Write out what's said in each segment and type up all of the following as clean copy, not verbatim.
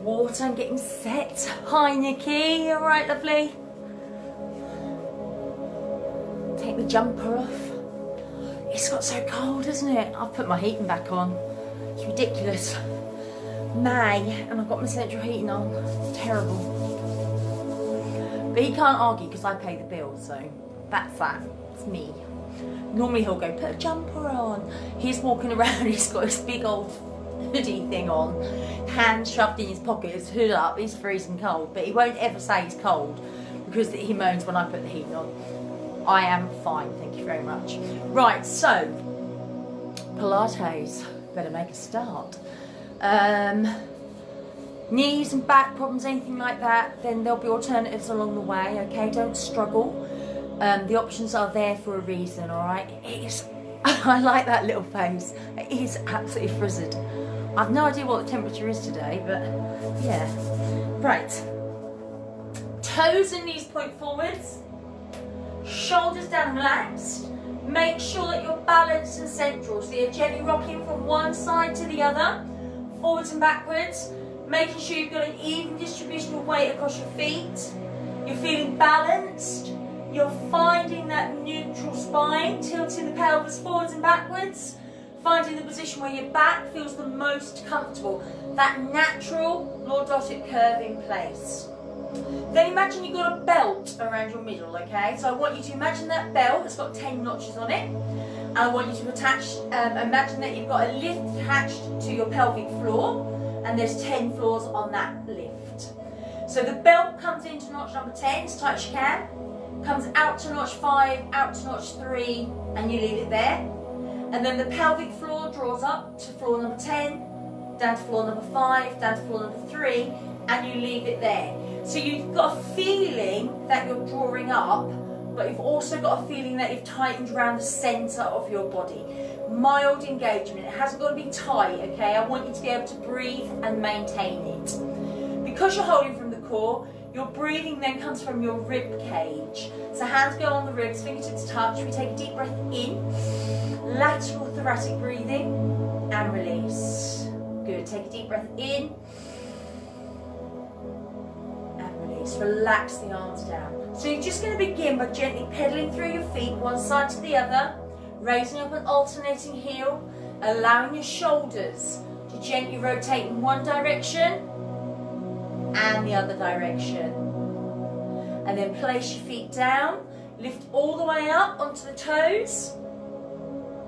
water and getting set. Hi Nikki, all right lovely? Take the jumper off. It's got so cold, isn't it? I've put my heating back on. It's ridiculous. May, and I've got my central heating on. It's terrible. But he can't argue because I pay the bill, so that's that. It's me. Normally he'll go, put a jumper on. He's walking around, he's got this big old hoodie thing on, hands shoved in his pocket, his hood up, he's freezing cold, but he won't ever say he's cold because he moans when I put the heat on. I am fine, thank you very much. Right, so, Pilates, better make a start. Knees and back problems, anything like that, then there'll be alternatives along the way, okay? Don't struggle. The options are there for a reason, alright? It is, I like that little face. It is absolutely frizzed. I've no idea what the temperature is today, but yeah. Right. Toes and knees point forwards. Shoulders down relaxed. Make sure that you're balanced and central. So you're gently rocking from one side to the other, forwards and backwards. Making sure you've got an even distribution of weight across your feet. You're feeling balanced. You're finding that neutral spine, tilting the pelvis forwards and backwards. Finding the position where your back feels the most comfortable. That natural lordotic curve in place. Then imagine you've got a belt around your middle, okay? So I want you to imagine that belt has got 10 notches on it. And I want you to attach, imagine that you've got a lift attached to your pelvic floor and there's 10 floors on that lift. So the belt comes into notch number 10 as tight as you can, comes out to notch 5, out to notch 3, and you leave it there. And then the pelvic floor draws up to floor number 10, down to floor number 5, down to floor number 3, and you leave it there. So you've got a feeling that you're drawing up, but you've also got a feeling that you've tightened around the centre of your body. Mild engagement, it hasn't got to be tight, okay? I want you to be able to breathe and maintain it. Because you're holding from the core, your breathing then comes from your rib cage. So hands go on the ribs, fingertips touch. We take a deep breath in, lateral thoracic breathing, and release. Good, take a deep breath in, relax the arms down. So you're just going to begin by gently pedaling through your feet one side to the other, raising up an alternating heel, allowing your shoulders to gently rotate in one direction and the other direction. And then place your feet down, lift all the way up onto the toes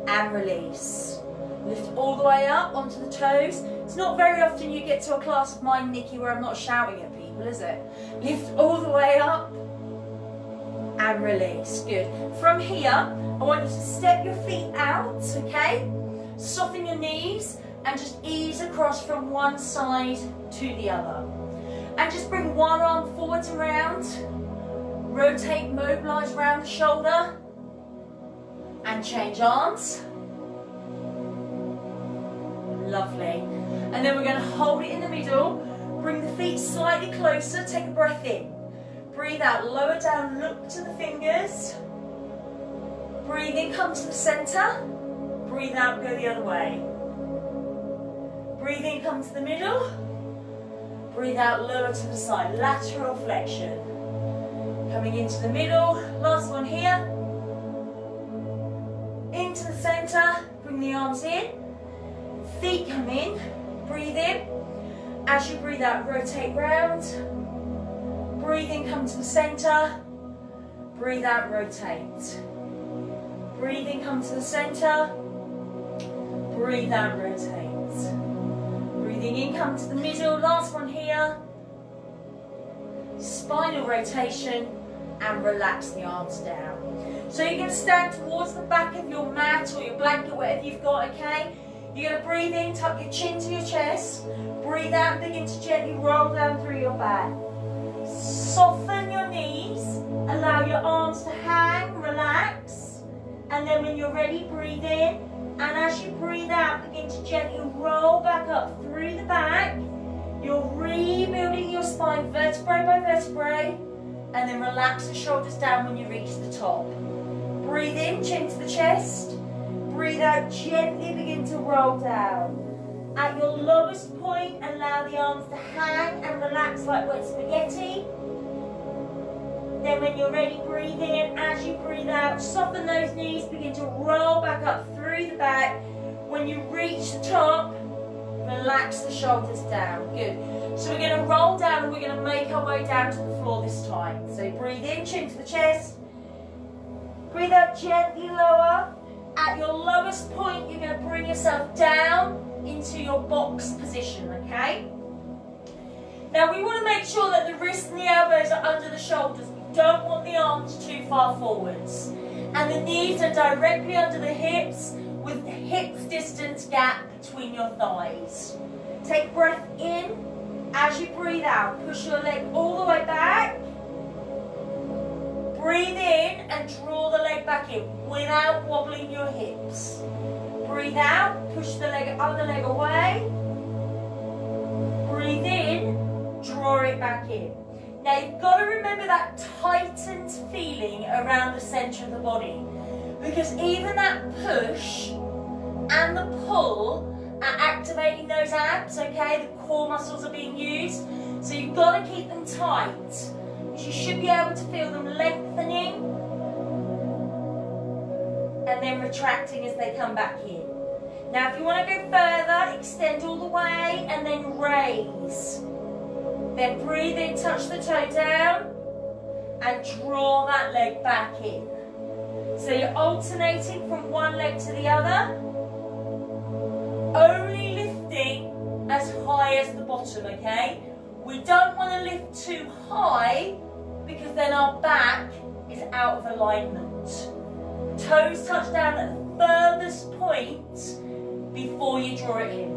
and release. Lift all the way up onto the toes. It's not very often you get to a class of mine, Nikki, where I'm not shouting at people, is it? Lift all the way up and release. Good. From here, I want you to step your feet out, okay? Soften your knees and just ease across from one side to the other. And just bring one arm forwards and round. Rotate, mobilise around the shoulder. And change arms. Lovely. And then we're going to hold it in the middle. Bring the feet slightly closer, take a breath in. Breathe out, lower down, look to the fingers. Breathe in, come to the centre. Breathe out, go the other way. Breathe in, come to the middle. Breathe out, lower to the side, lateral flexion. Coming into the middle, last one here. Into the centre, bring the arms in. Feet come in, breathe in. As you breathe out, rotate round. Breathe in, come to the centre. Breathe out, rotate. Breathe in, come to the centre. Breathe out, rotate. Breathing in, come to the middle. Last one here. Spinal rotation and relax the arms down. So you're going to stand towards the back of your mat or your blanket, whatever you've got, okay? You're going to breathe in, tuck your chin to your chest. Breathe out and begin to gently roll down through your back. Soften your knees. Allow your arms to hang, relax. And then when you're ready, breathe in. And as you breathe out, begin to gently roll back up through the back. You're rebuilding your spine vertebrae by vertebrae. And then relax the shoulders down when you reach the top. Breathe in, chin to the chest. Breathe out, gently begin to roll down. At your lowest point, allow the arms to hang and relax like wet spaghetti. Then when you're ready, breathe in. As you breathe out, soften those knees, begin to roll back up through the back. When you reach the top, relax the shoulders down. Good. So we're going to roll down and we're going to make our way down to the floor this time. So breathe in, chin to the chest. Breathe out, gently lower. At your lowest point, you're going to bring yourself down into your box position, okay? Now we want to make sure that the wrists and the elbows are under the shoulders. We don't want the arms too far forwards. And the knees are directly under the hips with the hips distance gap between your thighs. Take breath in. As you breathe out, push your leg all the way back. Breathe in and draw the leg back in without wobbling your hips. Breathe out, push the other leg away. Breathe in, draw it back in. Now you've got to remember that tightened feeling around the centre of the body, because even that push and the pull are activating those abs, okay? The core muscles are being used, so you've got to keep them tight. You should be able to feel them lengthening and then retracting as they come back in. Now if you want to go further, extend all the way and then raise. Then breathe in, touch the toe down and draw that leg back in. So you're alternating from one leg to the other, only lifting as high as the bottom, okay? We don't want to lift too high because then our back is out of alignment. Toes touch down at the furthest point before you draw it in.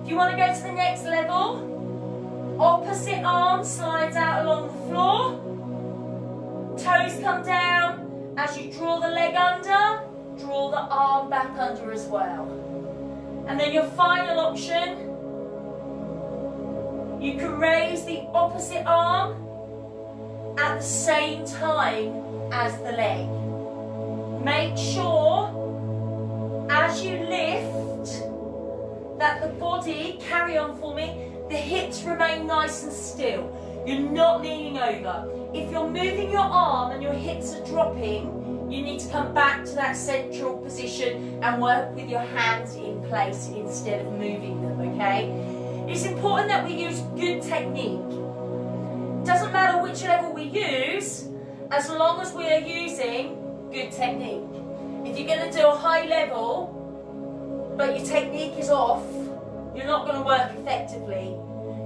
If you want to go to the next level, opposite arm slides out along the floor. Toes come down. As you draw the leg under, draw the arm back under as well. And then your final option, you can raise the opposite arm at the same time as the leg. Make sure as you lift that the body, carry on for me, the hips remain nice and still. You're not leaning over. If you're moving your arm and your hips are dropping, you need to come back to that central position and work with your hands in place instead of moving them, okay? It's important that we use good technique. Doesn't matter which level we use, as long as we are using good technique. If you're going to do a high level, but your technique is off, you're not going to work effectively.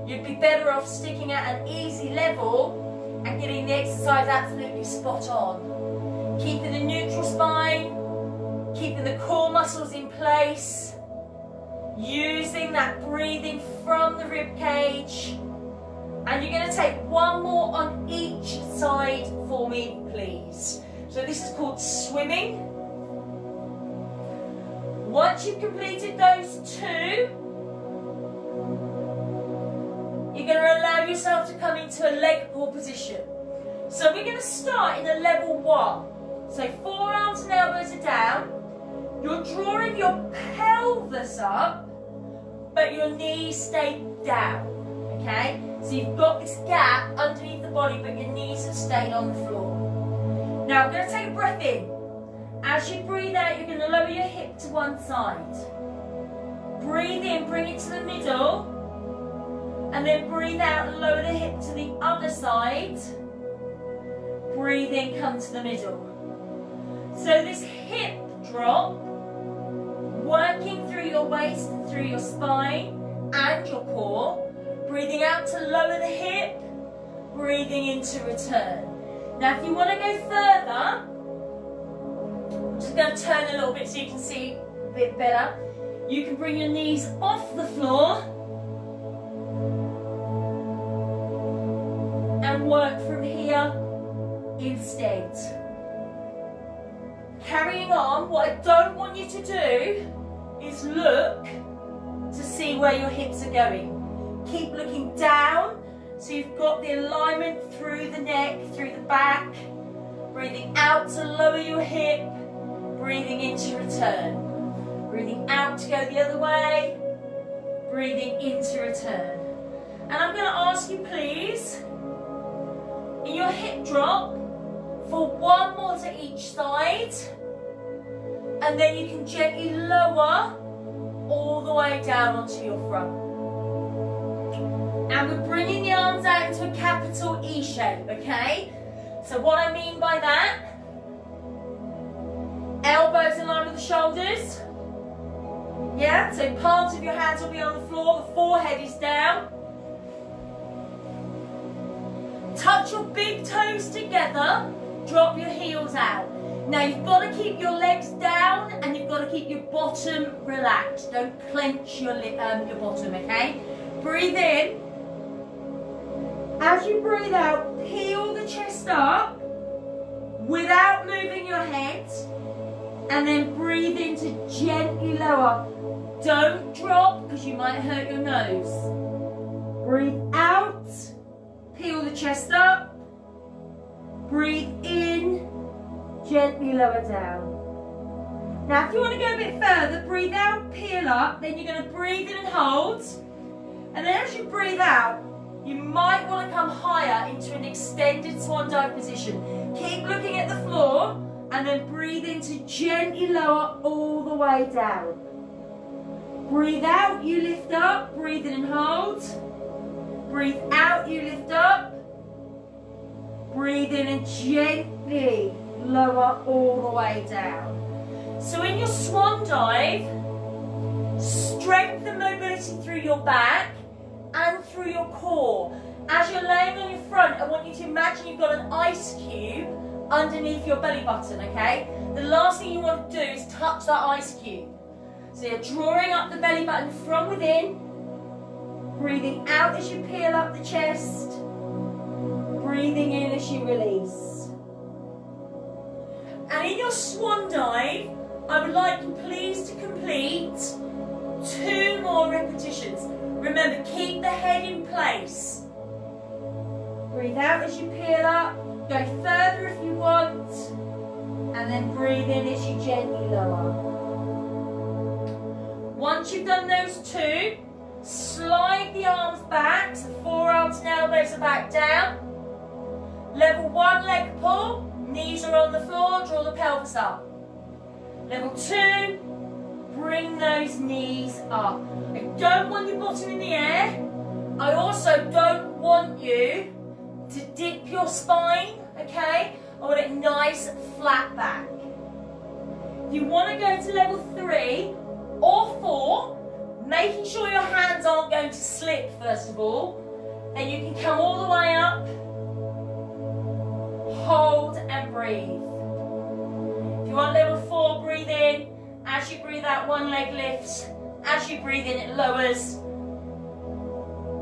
You'd be better off sticking at an easy level and getting the exercise absolutely spot on. Keeping a neutral spine, keeping the core muscles in place, using that breathing from the rib cage. And you're going to take one more on each side for me, please. So this is called swimming. Once you've completed those two, you're going to allow yourself to come into a leg pull position. So we're going to start in a level 1. So forearms and elbows are down. You're drawing your pelvis up, but your knees stay down, okay? So you've got this gap underneath the body, but your knees have stayed on the floor. Now I'm going to take a breath in. As you breathe out, you're going to lower your hip to one side. Breathe in, bring it to the middle, and then breathe out and lower the hip to the other side. Breathe in, come to the middle. So this hip drop, working through your waist, through your spine and your core. Breathing out to lower the hip, breathing in to return. Now if you want to go further, I'm just going to turn a little bit so you can see a bit better. You can bring your knees off the floor and work from here instead. Carrying on, what I don't want you to do is look to see where your hips are going. Keep looking down, so you've got the alignment through the neck, through the back. Breathing out to lower your hip, breathing in to return. Breathing out to go the other way, breathing into return. And I'm going to ask you please, in your hip drop, for one more to each side, and then you can gently lower all the way down onto your front. And we're bringing the arms out into a capital E shape, okay? So what I mean by that, elbows in line with the shoulders. Yeah, so palms of your hands will be on the floor, the forehead is down. Touch your big toes together, drop your heels out. Now you've got to keep your legs down and you've got to keep your bottom relaxed. Don't clench your bottom, okay? Breathe in. As you breathe out, peel the chest up without moving your head, and then breathe in to gently lower. Don't drop because you might hurt your nose. Breathe out, peel the chest up, breathe in, gently lower down. Now if you want to go a bit further, breathe out, peel up, then you're going to breathe in and hold, and then as you breathe out, you might want to come higher into an extended swan dive position. Keep looking at the floor and then breathe in to gently lower all the way down. Breathe out, you lift up, breathe in and hold. Breathe out, you lift up. Breathe in and gently lower all the way down. So in your swan dive, strengthen mobility through your back and through your core. As you're laying on your front, I want you to imagine you've got an ice cube underneath your belly button, okay? The last thing you want to do is touch that ice cube. So you're drawing up the belly button from within, breathing out as you peel up the chest, breathing in as you release. And in your swan dive, I would like you please to complete 2 more repetitions. Remember, keep the head in place. Breathe out as you peel up. Go further if you want. And then breathe in as you gently lower. Once you've done those 2, slide the arms back. So forearms and elbows are back down. Level 1 leg pull. Knees are on the floor. Draw the pelvis up. Level 2. Bring those knees up. I don't want your bottom in the air. I also don't want you to dip your spine, okay? I want it nice, flat back. If you want to go to level 3 or 4, making sure your hands aren't going to slip first of all, then you can come all the way up, hold and breathe. If you want level 4, breathe in. As you breathe out, one leg lifts. As you breathe in, it lowers.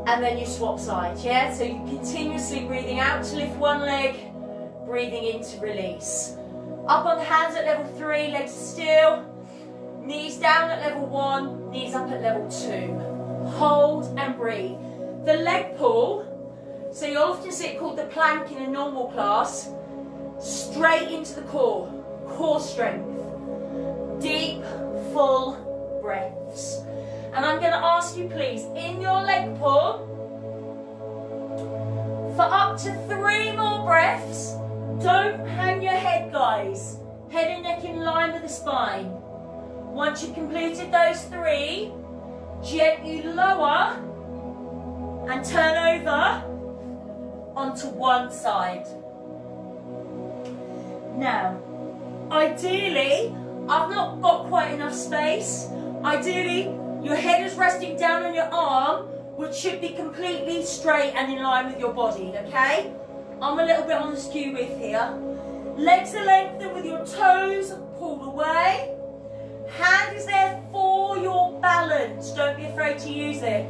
And then you swap sides, yeah? So you're continuously breathing out to lift one leg, breathing in to release. Up on the hands at level 3, legs still. Knees down at level 1, knees up at level 2. Hold and breathe. The leg pull, so you often see it called the plank in a normal class, straight into the core strength. Deep, full breaths. And I'm going to ask you please, in your leg pull, for up to 3 more breaths, don't hang your head, guys. Head and neck in line with the spine. Once you've completed those 3, gently lower and turn over onto one side. Now, ideally, I've not got quite enough space. Ideally, your head is resting down on your arm, which should be completely straight and in line with your body, okay? I'm a little bit on the skew width here. Legs are lengthened with your toes pulled away. Hand is there for your balance. Don't be afraid to use it.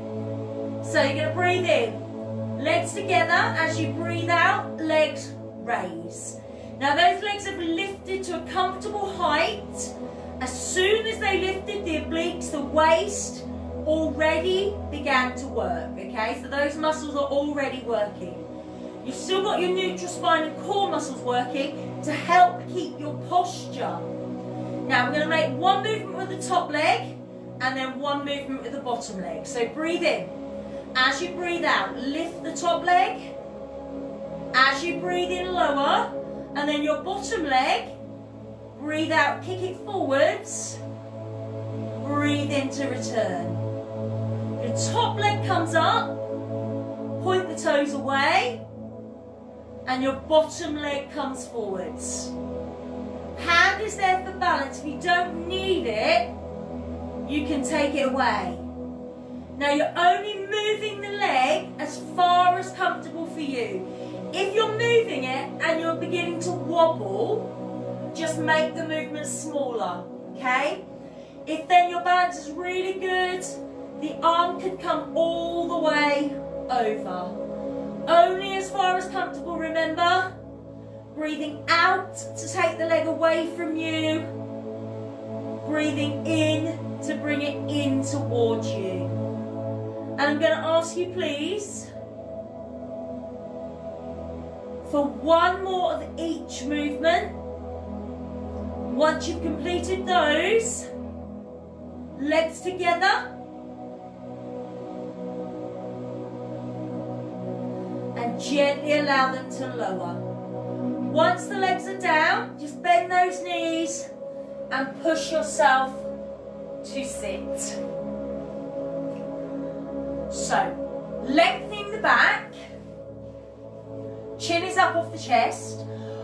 So you're going to breathe in. Legs together. As you breathe out, legs raise. Now those legs have lifted to a comfortable height. As soon as they lifted, the obliques, the waist, already began to work, okay? So those muscles are already working. You've still got your neutral spine and core muscles working to help keep your posture. Now we're going to make one movement with the top leg, and then one movement with the bottom leg. So breathe in. As you breathe out, lift the top leg. As you breathe in, lower, and then your bottom leg, breathe out, kick it forwards, breathe in to return. Your top leg comes up, point the toes away, and your bottom leg comes forwards. Hand is there for balance. If you don't need it, you can take it away. Now you're only moving the leg as far as comfortable for you. If you're moving it and you're beginning to wobble, just make the movement smaller, okay? If then your balance is really good, the arm could come all the way over. Only as far as comfortable, remember? Breathing out to take the leg away from you. Breathing in to bring it in towards you. And I'm going to ask you, please, for one more of each movement. Once you've completed those, legs together. And gently allow them to lower. Once the legs are down, just bend those knees and push yourself to sit. So, lengthening the back, chin is up off the chest.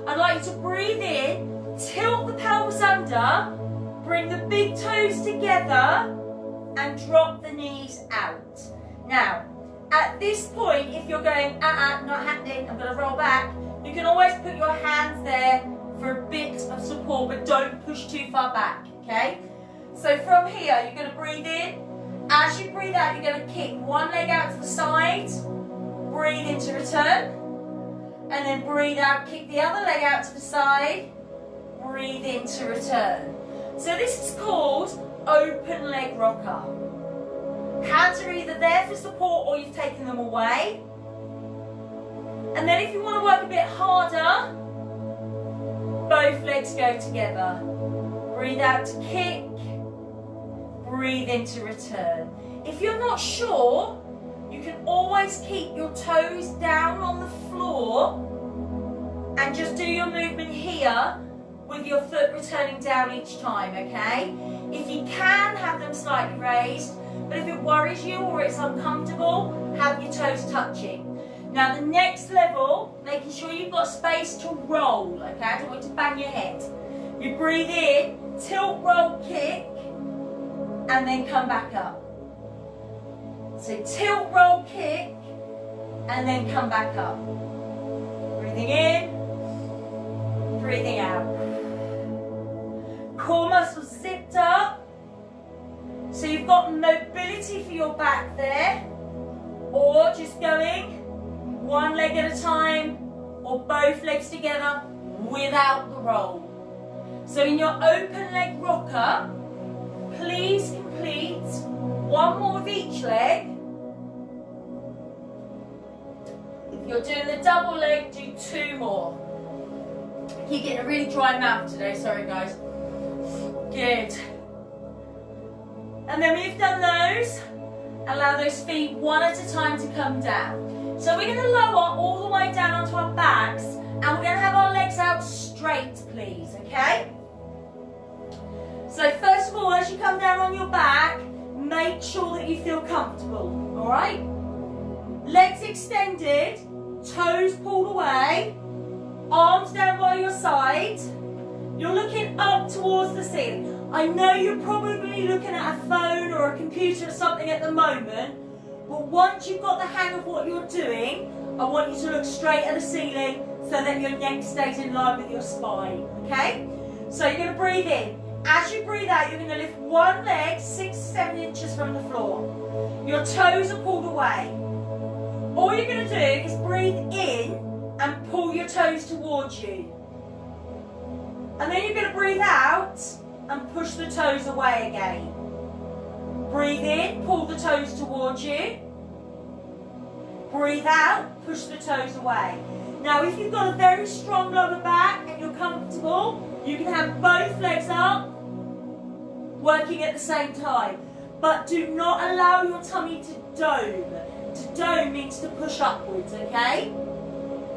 I'd like you to breathe in, tilt the pelvis under, bring the big toes together and drop the knees out. Now, at this point, if you're going, not happening, I'm going to roll back, you can always put your hands there for a bit of support, but don't push too far back, okay? So from here, you're going to breathe in. As you breathe out, you're going to kick one leg out to the side, breathe in to return, and then breathe out, kick the other leg out to the side, breathe in to return. So this is called open leg rocker. Hands are either there for support or you've taken them away. And then if you want to work a bit harder, both legs go together. Breathe out to kick, breathe in to return. If you're not sure, you can always keep your toes down on the floor and just do your movement here with your foot returning down each time, okay? If you can, have them slightly raised, but if it worries you or it's uncomfortable, have your toes touching. Now the next level, making sure you've got space to roll, okay? I don't want you to bang your head. You breathe in, tilt, roll, kick, and then come back up. So tilt, roll, kick, and then come back up. Breathing in, breathing out. Core muscles zipped up. So you've got mobility for your back there. Or just going one leg at a time, or both legs together without the roll. So in your open leg rocker, please complete one more of each leg. If you're doing the double leg, do two more. Keep getting a really dry mouth today, sorry guys. Good. And then when you've done those, allow those feet one at a time to come down. So we're going to lower all the way down onto our backs, and we're going to have our legs out straight, please, okay? So first of all, as you come down on your back, make sure that you feel comfortable, all right? Legs extended, toes pulled away, arms down by your side. You're looking up towards the ceiling. I know you're probably looking at a phone or a computer or something at the moment, but once you've got the hang of what you're doing, I want you to look straight at the ceiling so that your neck stays in line with your spine, okay? So you're going to breathe in. As you breathe out, you're going to lift one leg 6 to 7 inches from the floor. Your toes are pulled away. All you're going to do is breathe in and pull your toes towards you. And then you're going to breathe out and push the toes away again. Breathe in, pull the toes towards you. Breathe out, push the toes away. Now if you've got a very strong lower back and you're comfortable, you can have both legs up, working at the same time. but do not allow your tummy to dome. To dome means to push upwards, okay?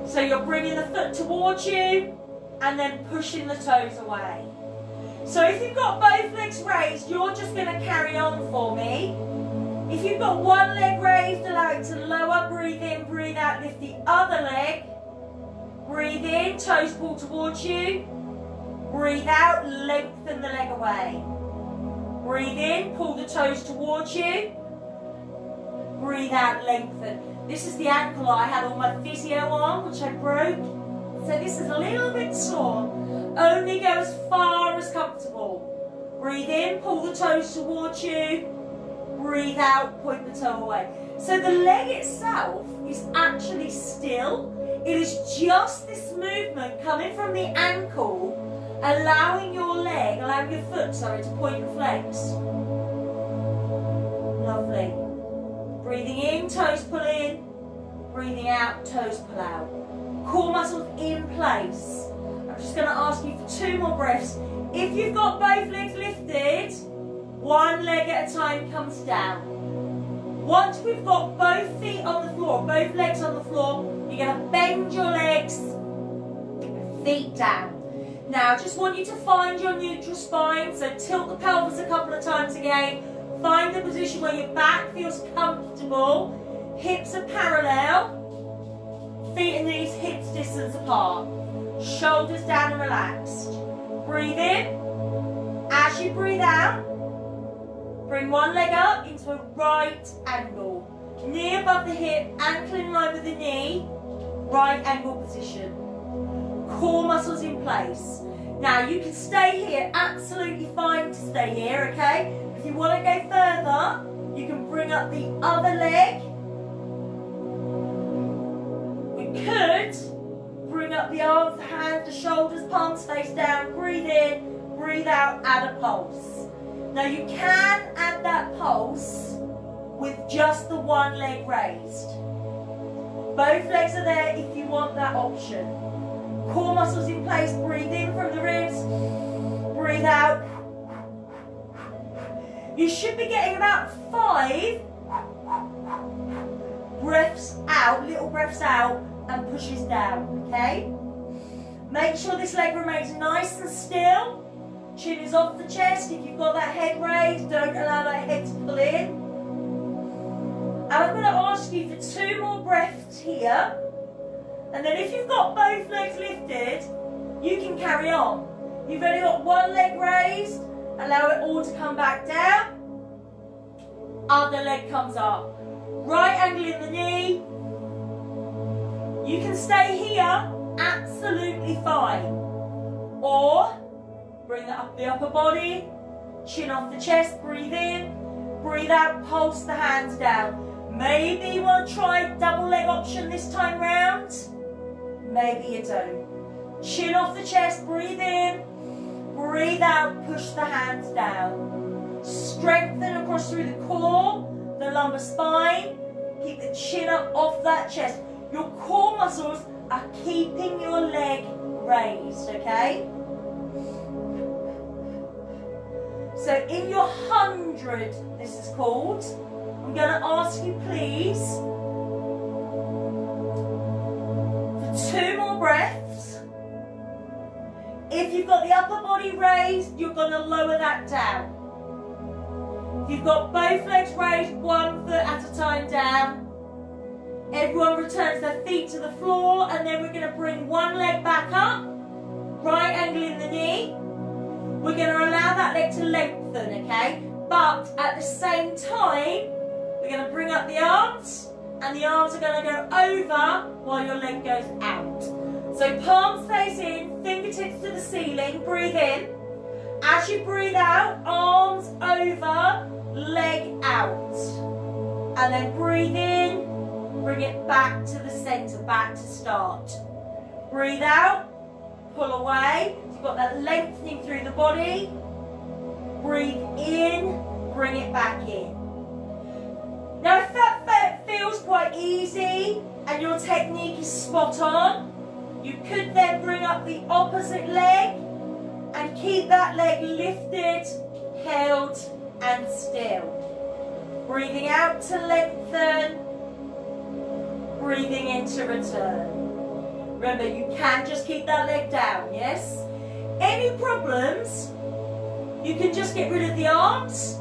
So you're bringing the foot towards you and then pushing the toes away. So if you've got both legs raised, you're just going to carry on for me. If you've got one leg raised, allow it to lower, breathe in, breathe out, lift the other leg. Breathe in, toes pull towards you. Breathe out, lengthen the leg away. Breathe in, pull the toes towards you. Breathe out, lengthen. This is the ankle I had all my physio on, which I broke. So this is a little bit sore. Only go as far as comfortable. Breathe in, pull the toes towards you. Breathe out, point the toe away. So the leg itself is actually still. It is just this movement coming from the ankle, allowing your leg, allowing your foot, sorry, to point and flex. Lovely. Breathing in, toes pull in. Breathing out, toes pull out. Core muscles in place. I'm just going to ask you for 2 more breaths. If you've got both legs lifted, one leg at a time comes down. Once we've got both feet on the floor, both legs on the floor, you're going to bend your legs, feet down. Now, I just want you to find your neutral spine, so tilt the pelvis a couple of times again. Find the position where your back feels comfortable, hips are parallel, feet and knees hips distance apart, shoulders down and relaxed. Breathe in. As you breathe out, bring one leg up into a right angle. Knee above the hip, ankle in line with the knee, right angle position. Core muscles in place. Now you can stay here, absolutely fine to stay here, okay? If you want to go further, you can bring up the other leg. We could bring up the arms, the hands, the shoulders, palms face down, breathe in, breathe out, add a pulse. Now you can add that pulse with just the one leg raised. Both legs are there if you want that option. Core muscles in place, breathe in from the ribs, breathe out. You should be getting about 5 breaths out, little breaths out, and pushes down, okay? Make sure this leg remains nice and still. Chin is off the chest. If you've got that head raised, don't allow that head to pull in. And I'm going to ask you for 2 more breaths here. And then if you've got both legs lifted, you can carry on. You've only got one leg raised. Allow it all to come back down. Other leg comes up. Right angle in the knee. You can stay here, absolutely fine. Or bring up the upper body, chin off the chest, breathe in, breathe out, pulse the hands down. Maybe you want to try double leg option this time round. Maybe you don't. Chin off the chest, breathe in, breathe out, push the hands down. Strengthen across through the core, the lumbar spine. Keep the chin up off that chest. Your core muscles are keeping your leg raised, okay? So in your 100, this is called, I'm going to ask you please for 2 more breaths. If you've got the upper body raised, you're going to lower that down. If you've got both legs raised, 1 foot at a time down. Everyone returns their feet to the floor, and then we're going to bring one leg back up, right angle in the knee. We're going to allow that leg to lengthen, okay? But at the same time, we're going to bring up the arms, and the arms are going to go over while your leg goes out. So palms face in, fingertips to the ceiling, breathe in. As you breathe out, arms over, leg out. And then breathe in, bring it back to the centre, back to start. Breathe out, pull away. So you've got that lengthening through the body. Breathe in, bring it back in. Now if that feels quite easy and your technique is spot on, you could then bring up the opposite leg and keep that leg lifted, held and still. Breathing out to lengthen. Breathing in to return. Remember, you can just keep that leg down, yes? Any problems, you can just get rid of the arms,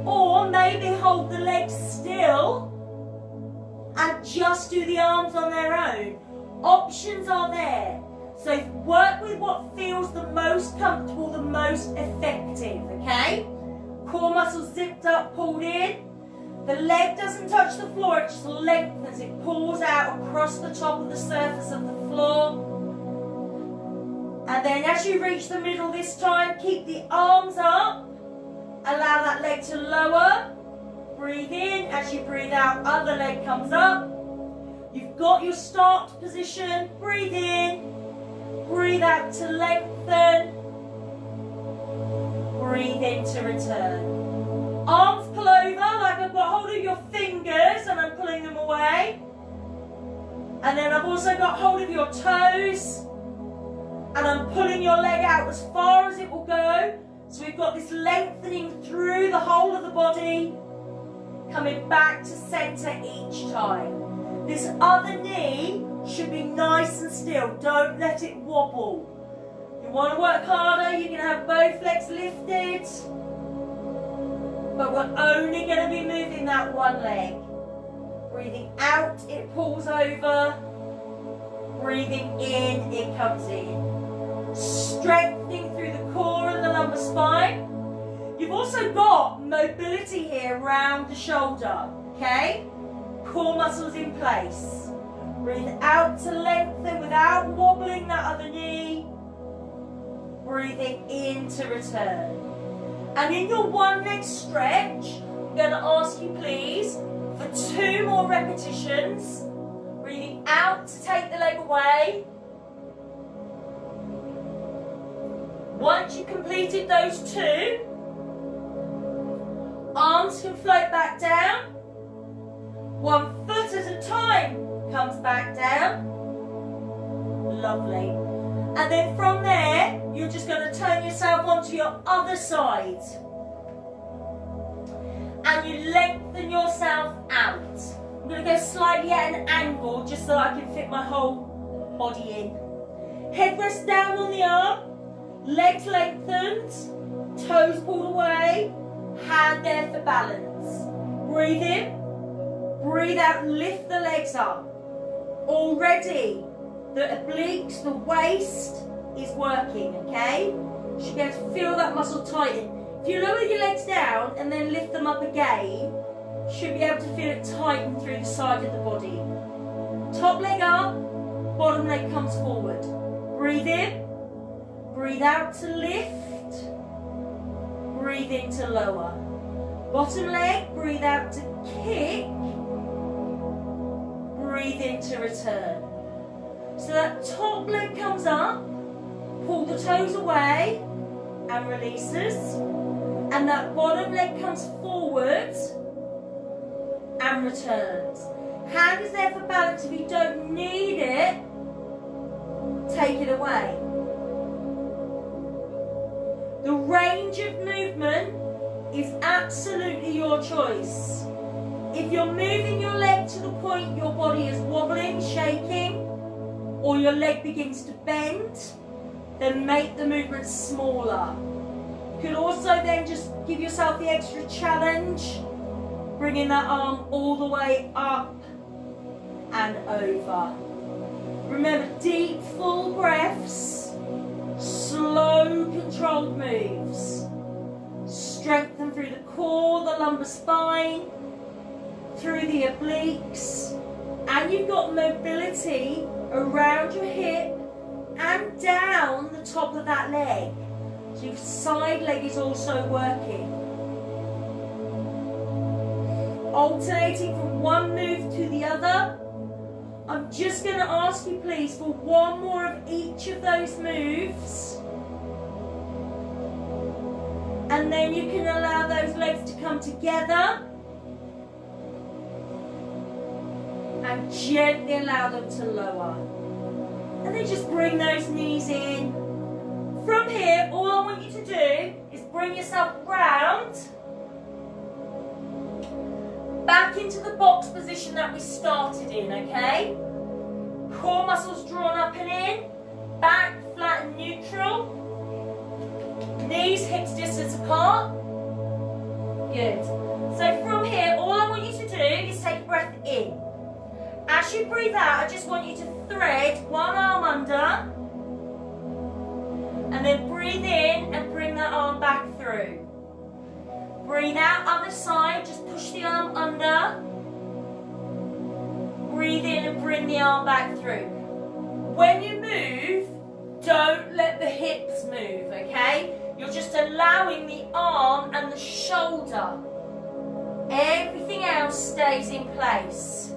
or maybe hold the legs still and just do the arms on their own. Options are there. So work with what feels the most comfortable, the most effective, okay? Core muscles zipped up, pulled in. The leg doesn't touch the floor, it just lengthens, it pulls out across the top of the surface of the floor. And then as you reach the middle this time, keep the arms up. Allow that leg to lower. Breathe in. As you breathe out, other leg comes up. You've got your start position. Breathe in. Breathe out to lengthen. Breathe in to return. Arms pull over like I've got hold of your fingers and I'm pulling them away. And then I've also got hold of your toes. And I'm pulling your leg out as far as it will go. So we've got this lengthening through the whole of the body, coming back to centre each time. This other knee should be nice and still. Don't let it wobble. If you want to work harder, you can have both legs lifted. But we're only going to be moving that one leg. Breathing out, it pulls over. Breathing in, it comes in. Strengthening through the core and the lumbar spine. You've also got mobility here around the shoulder, okay? Core muscles in place. Breathe out to lengthen without wobbling that other knee. Breathing in to return. And in your one leg stretch, I'm going to ask you please for 2 more repetitions. Breathing out to take the leg away. Once you've completed those 2, arms can float back down. 1 foot at a time comes back down. Lovely. And then from there, you're just going to turn yourself onto your other side. And you lengthen yourself out. I'm going to go slightly at an angle just so I can fit my whole body in. Head rests down on the arm. Legs lengthened, toes pulled away, hand there for balance. Breathe in, breathe out, lift the legs up. Already, the obliques, the waist is working, okay? You should be able to feel that muscle tighten. If you lower your legs down and then lift them up again, you should be able to feel it tighten through the side of the body. Top leg up, bottom leg comes forward. Breathe in. Breathe out to lift, breathe in to lower. Bottom leg, breathe out to kick, breathe in to return. So that top leg comes up, pull the toes away and releases. And that bottom leg comes forwards and returns. Hand is there for balance. If you don't need it, take it away. The range of movement is absolutely your choice. If you're moving your leg to the point your body is wobbling, shaking, or your leg begins to bend, then make the movement smaller. You could also then just give yourself the extra challenge, bringing that arm all the way up and over. Remember, deep, full breaths. Slow, controlled moves. Strengthen through the core, the lumbar spine, through the obliques. And you've got mobility around your hip and down the top of that leg. So your side leg is also working. Alternating from one move to the other. I'm just going to ask you please for 1 more of each of those moves. And then you can allow those legs to come together. And gently allow them to lower. And then just bring those knees in. From here, all I want you to do is bring yourself round. Back into the box position that we started in, okay? Core muscles drawn up and in. Back flat and neutral. Knees, hips distance apart. Good. So from here, all I want you to do is take a breath in. As you breathe out, I just want you to thread one arm under. And then breathe in and bring that arm back through. Breathe out, other side, just push the arm under. Breathe in and bring the arm back through. When you move, don't let the hips move, okay? You're just allowing the arm and the shoulder. Everything else stays in place.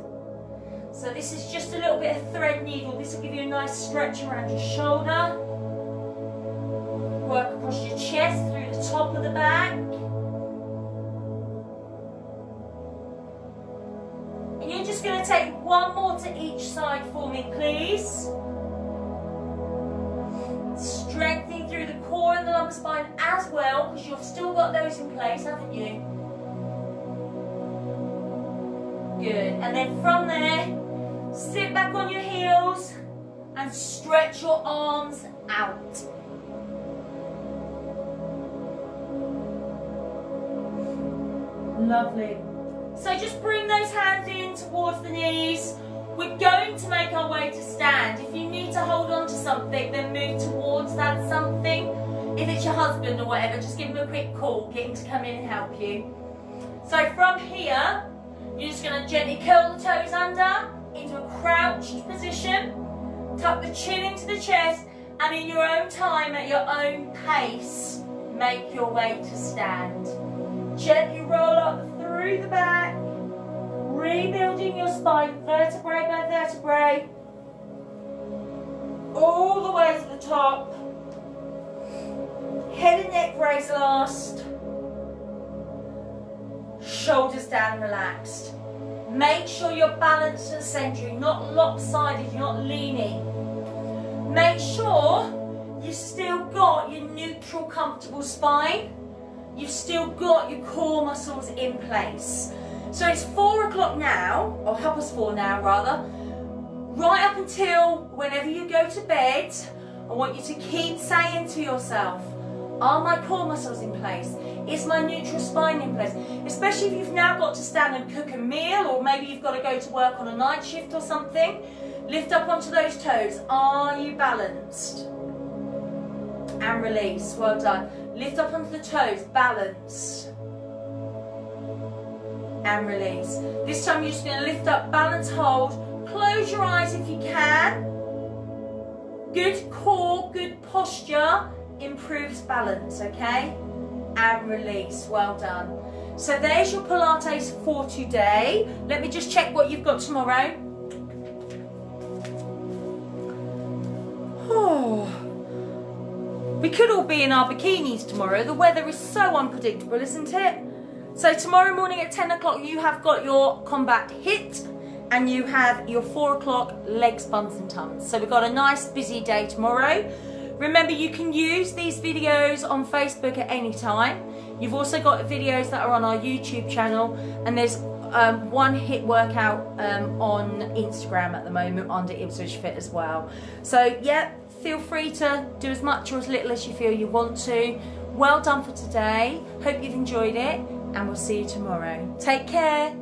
So this is just a little bit of thread needle. This will give you a nice stretch around your shoulder. Work across your chest through the top of the back. And you're just going to take one more to each side for me, please. Strengthening through the core and the lumbar spine as well, because you've still got those in place, haven't you? Good. And then from there, sit back on your heels and stretch your arms out. Lovely. So just bring those hands in towards the knees. We're going to make our way to stand. If you need to hold on to something, then move towards that something. If it's your husband or whatever, just give him a quick call, get him to come in and help you. So from here, you're just going to gently curl the toes under into a crouched position. Tuck the chin into the chest, and in your own time, at your own pace, make your way to stand. Gently roll up through the back, rebuilding your spine vertebrae by vertebrae, all the way to the top. Head and neck raise last. Shoulders down, relaxed. Make sure you're balanced and centered, not lopsided, you're not leaning. Make sure you've still got your neutral, comfortable spine. You've still got your core muscles in place. So it's 4 o'clock now, or 4:30 now rather. Right up until whenever you go to bed, I want you to keep saying to yourself, are my core muscles in place? Is my neutral spine in place? Especially if you've now got to stand and cook a meal, or maybe you've got to go to work on a night shift or something. Lift up onto those toes. Are you balanced? And release. Well done. Lift up onto the toes. Balance. And release. This time you're just going to lift up, balance, hold. Close your eyes if you can. Good core, good posture improves balance, okay? And release. Well done. So there's your Pilates for today. Let me just check what you've got tomorrow. Oh, we could all be in our bikinis tomorrow. The weather is so unpredictable, isn't it? So tomorrow morning at 10 o'clock you have got your combat hit, and you have your 4 o'clock legs, buns and tums. So we've got a nice busy day tomorrow. Remember, you can use these videos on Facebook at any time. You've also got videos that are on our YouTube channel, and there's one hit workout on Instagram at the moment under Ipswich Fit as well. So yeah, feel free to do as much or as little as you feel you want to. Well done for today. Hope you've enjoyed it, and we'll see you tomorrow. Take care.